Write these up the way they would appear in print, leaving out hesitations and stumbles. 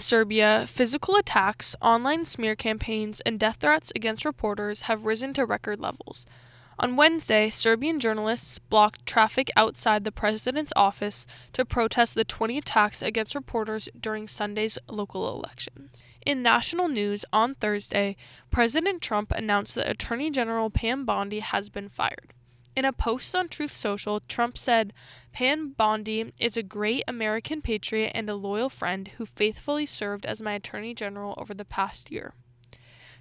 Serbia, physical attacks, online smear campaigns, and death threats against reporters have risen to record levels. On Wednesday, Serbian journalists blocked traffic outside the president's office to protest the 20 attacks against reporters during Sunday's local elections. In national news on Thursday, President Trump announced that Attorney General Pam Bondi has been fired. In a post on Truth Social, Trump said, "Pam Bondi is a great American patriot and a loyal friend who faithfully served as my Attorney General over the past year."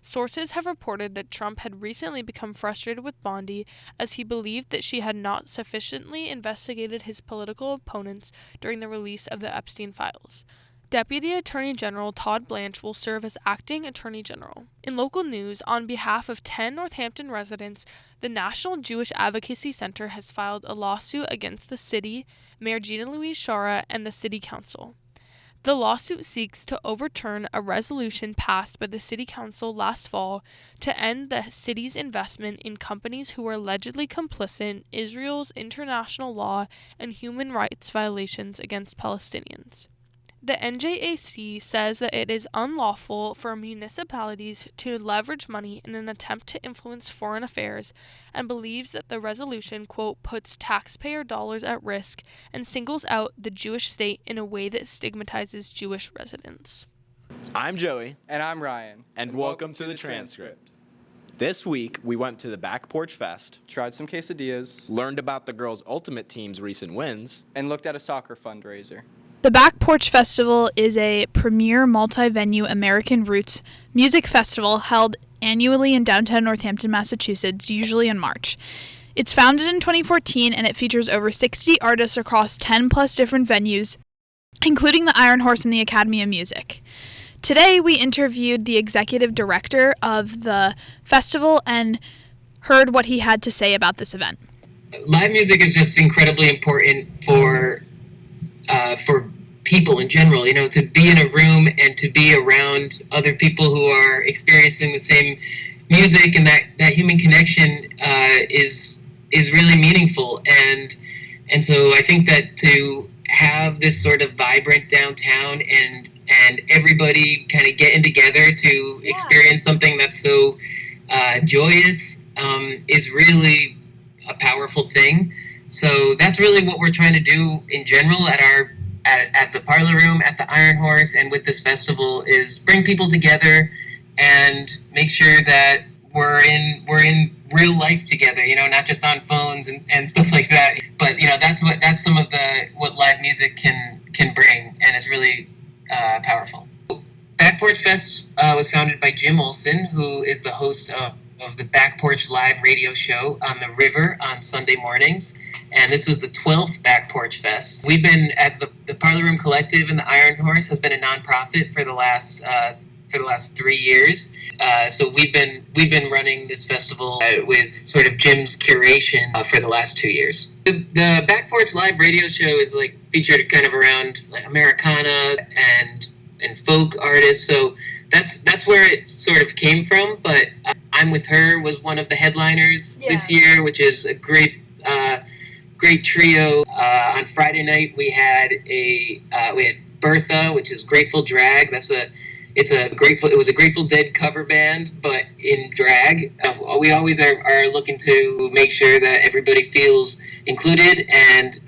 Sources have reported that Trump had recently become frustrated with Bondi as he believed that she had not sufficiently investigated his political opponents during the release of the Epstein files. Deputy Attorney General Todd Blanche will serve as acting Attorney General. In local news, on behalf of 10 Northampton residents, the National Jewish Advocacy Center has filed a lawsuit against the city, Mayor Gina Louise Shara, and the City Council. The lawsuit seeks to overturn a resolution passed by the City Council last fall to end the city's investment in companies who were allegedly complicit in Israel's international law and human rights violations against Palestinians. The NJAC says that it is unlawful for municipalities to leverage money in an attempt to influence foreign affairs and believes that the resolution, quote, puts taxpayer dollars at risk and singles out the Jewish state in a way that stigmatizes Jewish residents. I'm Joey. And I'm Ryan. And welcome to the Transcript. This week, we went to the Back Porch Fest, Tried some quesadillas, learned about the girls' ultimate team's recent wins, and looked at a soccer fundraiser. The Back Porch Festival is a premier multi-venue American roots music festival held annually in downtown Northampton, Massachusetts, usually in March. It's founded in 2014 and it features over 60 artists across 10 plus different venues, including the Iron Horse and the Academy of Music. Today we interviewed the executive director of the festival and heard what he had to say about this event. Live music is just incredibly important for people in general, to be in a room and to be around other people who are experiencing the same music, and that human connection is really meaningful. And so I think that to have this sort of vibrant downtown and everybody kind of getting together to experience something that's so joyous is really a powerful thing. So that's really what we're trying to do in general at the Parlor Room, at the Iron Horse, and with this festival is bring people together and make sure that we're in real life together, not just on phones and stuff like that. But that's some of what live music can bring, and it's really powerful. Back Porch Fest was founded by Jim Olson, who is the host of the Back Porch Live radio show on the River on Sunday mornings. And this was the 12th Back Porch Fest. We've been, as the Parlor Room Collective and the Iron Horse has been a nonprofit for the last 3 years. So we've been running this festival with sort of Jim's curation for the last 2 years. The Back Porch Live radio show is featured kind of around Americana and folk artists. So that's where it sort of came from. But I'm With Her was one of the headliners this year, which is a great trio. On Friday night we had Bertha, which is Grateful Drag. It was a Grateful Dead cover band, but in drag. We always are looking to make sure that everybody feels included, and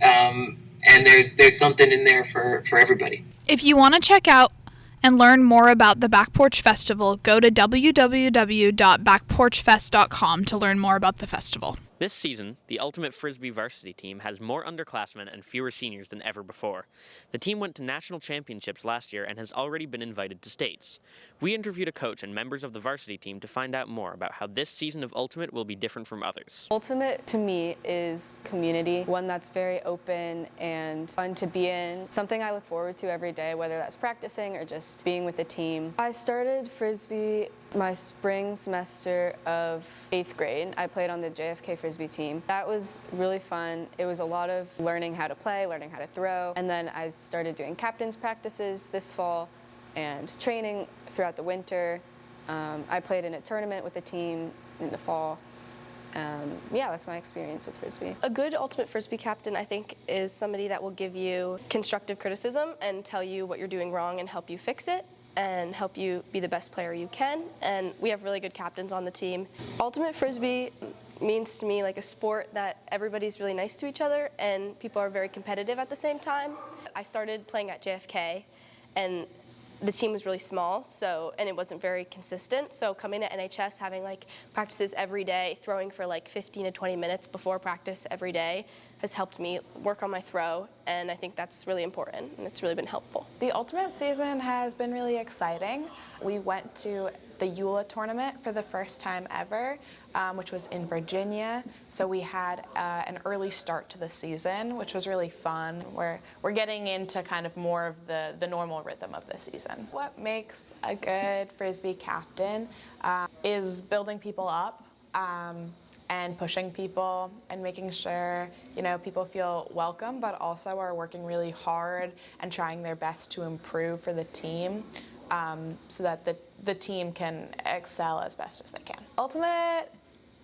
there's something in there for everybody. If you want to check out and learn more about the Back Porch Festival, go to www.backporchfest.com to learn more about the festival. This season, the Ultimate Frisbee varsity team has more underclassmen and fewer seniors than ever before. The team went to national championships last year and has already been invited to states. We interviewed a coach and members of the varsity team to find out more about how this season of Ultimate will be different from others. Ultimate, to me, is community, one that's very open and fun to be in, something I look forward to every day, whether that's practicing or just being with the team. I started Frisbee my spring semester of 8th grade. I played on the JFK Frisbee team. That was really fun. It was a lot of learning how to play, learning how to throw, and then I started doing captain's practices this fall and training throughout the winter. I played in a tournament with the team in the fall. Yeah, that's my experience with Frisbee. A good ultimate Frisbee captain, I think, is somebody that will give you constructive criticism and tell you what you're doing wrong and help you fix it and help you be the best player you can. And we have really good captains on the team. Ultimate Frisbee means to me like a sport that everybody's really nice to each other and people are very competitive at the same time. I started playing at JFK and the team was really small, and it wasn't very consistent. So coming to NHS, having like practices every day, throwing for like 15 to 20 minutes before practice every day has helped me work on my throw, and I think that's really important, and it's really been helpful. The ultimate season has been really exciting. We went to the EULA tournament for the first time ever, which was in Virginia. So we had an early start to the season, which was really fun. We're getting into kind of more of the normal rhythm of the season. What makes a good Frisbee captain is building people up and pushing people and making sure, people feel welcome, but also are working really hard and trying their best to improve for the team. So that the team can excel as best as they can. Ultimate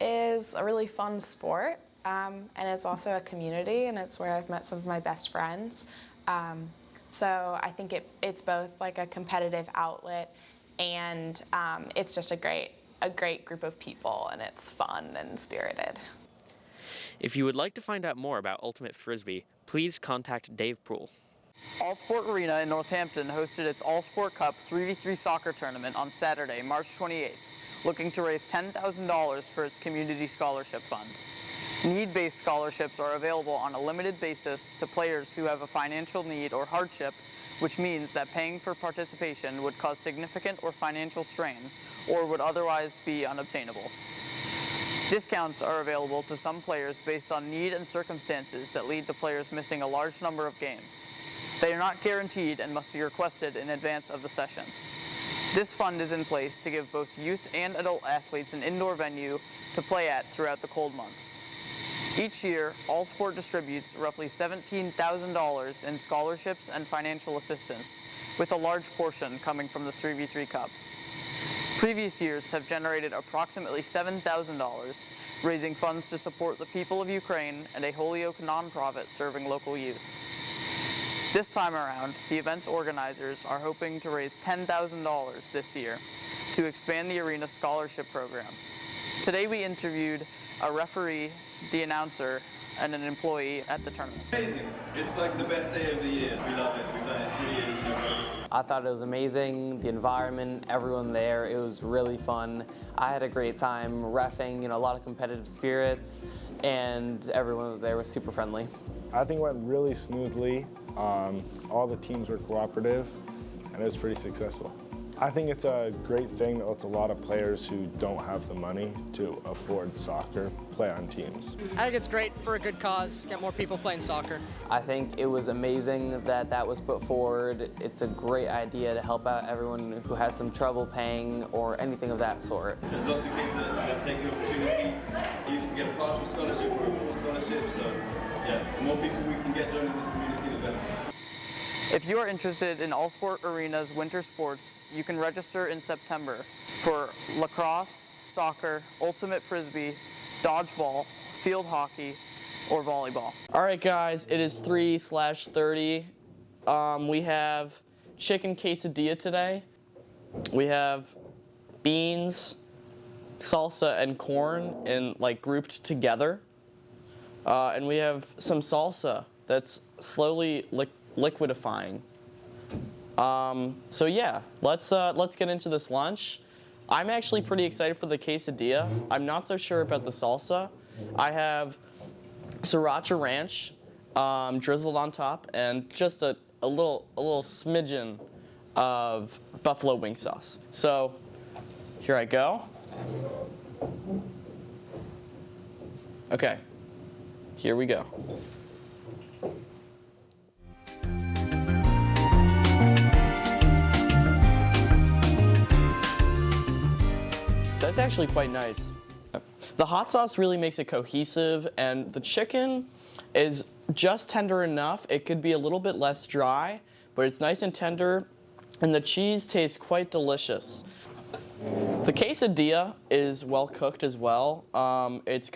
is a really fun sport, and it's also a community, and it's where I've met some of my best friends. So I think it's both like a competitive outlet, and it's just a great group of people, and it's fun and spirited. If you would like to find out more about Ultimate Frisbee, please contact Dave Poole. All Sport Arena in Northampton hosted its All Sport Cup 3v3 soccer tournament on Saturday, March 28th, looking to raise $10,000 for its community scholarship fund. Need-based scholarships are available on a limited basis to players who have a financial need or hardship, which means that paying for participation would cause significant or financial strain or would otherwise be unobtainable. Discounts are available to some players based on need and circumstances that lead to players missing a large number of games. They are not guaranteed and must be requested in advance of the session. This fund is in place to give both youth and adult athletes an indoor venue to play at throughout the cold months. Each year, All Sport distributes roughly $17,000 in scholarships and financial assistance, with a large portion coming from the 3v3 Cup. Previous years have generated approximately $7,000, raising funds to support the people of Ukraine and a Holyoke nonprofit serving local youth. This time around, the event's organizers are hoping to raise $10,000 this year to expand the arena scholarship program. Today we interviewed a referee, the announcer, and an employee at the tournament. Amazing. It's like the best day of the year. We love it. We've done it 3 years in a row. I thought it was amazing, the environment, everyone there, it was really fun. I had a great time reffing, a lot of competitive spirits, and everyone there was super friendly. I think it went really smoothly. All the teams were cooperative, and it was pretty successful. I think it's a great thing that lets a lot of players who don't have the money to afford soccer play on teams. I think it's great for a good cause, get more people playing soccer. I think it was amazing that that was put forward. It's a great idea to help out everyone who has some trouble paying or anything of that sort. There's lots of kids that take the opportunity either to get a partial scholarship or a full scholarship, so yeah, the more people we can get joining this community, the better. If you are interested in All Sport Arena's winter sports, you can register in September for lacrosse, soccer, ultimate frisbee, dodgeball, field hockey, or volleyball. All right, guys, it is 3/30. We have chicken quesadilla today. We have beans, salsa, and corn grouped together. And we have some salsa that's slowly liquidifying. So yeah, let's get into this lunch. I'm actually pretty excited for the quesadilla. I'm not so sure about the salsa. I have sriracha ranch drizzled on top and just a little smidgen of buffalo wing sauce. So here I go. Okay, here we go. That's actually quite nice. The hot sauce really makes it cohesive, and the chicken is just tender enough. It could be a little bit less dry, but it's nice and tender, and the cheese tastes quite delicious. The quesadilla is well cooked as well. It's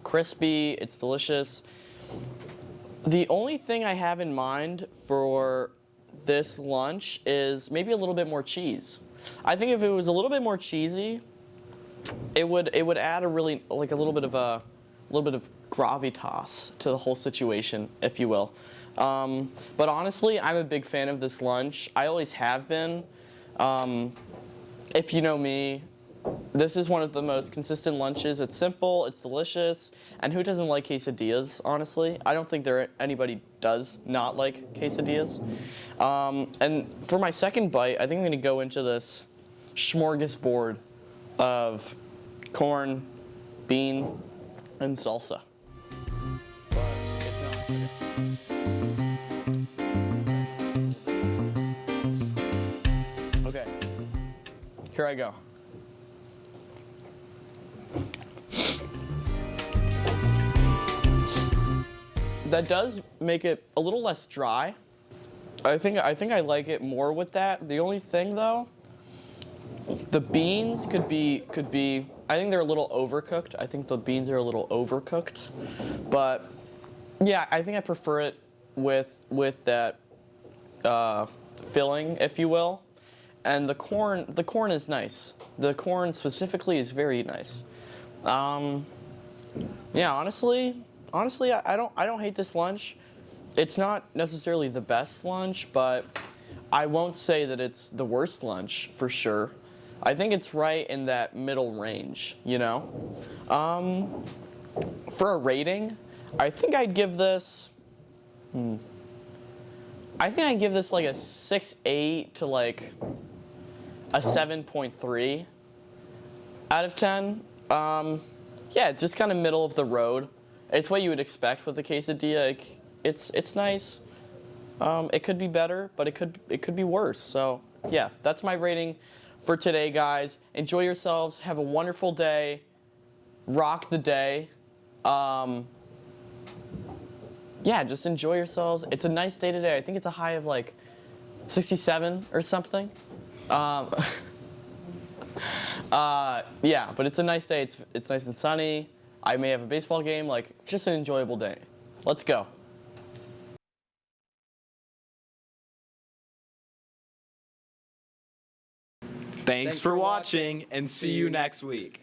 crispy, it's delicious. The only thing I have in mind for this lunch is maybe a little bit more cheese. I think if it was a little bit more cheesy, it would add a little bit of gravitas to the whole situation, if you will. But honestly, I'm a big fan of this lunch. I always have been. If you know me, this is one of the most consistent lunches. It's simple, it's delicious, and who doesn't like quesadillas, honestly? I don't think anybody does not like quesadillas. And for my second bite, I think I'm gonna go into this smorgasbord of corn, bean, and salsa. Okay, here I go. That does make it a little less dry. I think I like it more with that. The only thing though, the beans could be. I think they're a little overcooked. I think the beans are a little overcooked, but yeah, I think I prefer it with that filling, if you will. And the corn is nice. The corn specifically is very nice. Yeah, honestly, I don't hate this lunch. It's not necessarily the best lunch, but I won't say that it's the worst lunch for sure. I think it's right in that middle range, you know? For a rating, I think I'd give this, I think I'd give this like a 6.8 to like a 7.3 out of 10. Yeah, it's just kind of middle of the road. It's what you would expect with a quesadilla. It's nice. It could be better, but it could be worse. So yeah, that's my rating for today, guys. Enjoy yourselves. Have a wonderful day. Rock the day. Yeah, just enjoy yourselves. It's a nice day today. I think it's a high of like 67 or something. Yeah, but it's a nice day. It's nice and sunny. I may have a baseball game. Like, it's just an enjoyable day. Let's go. Thanks for watching, and see you next week.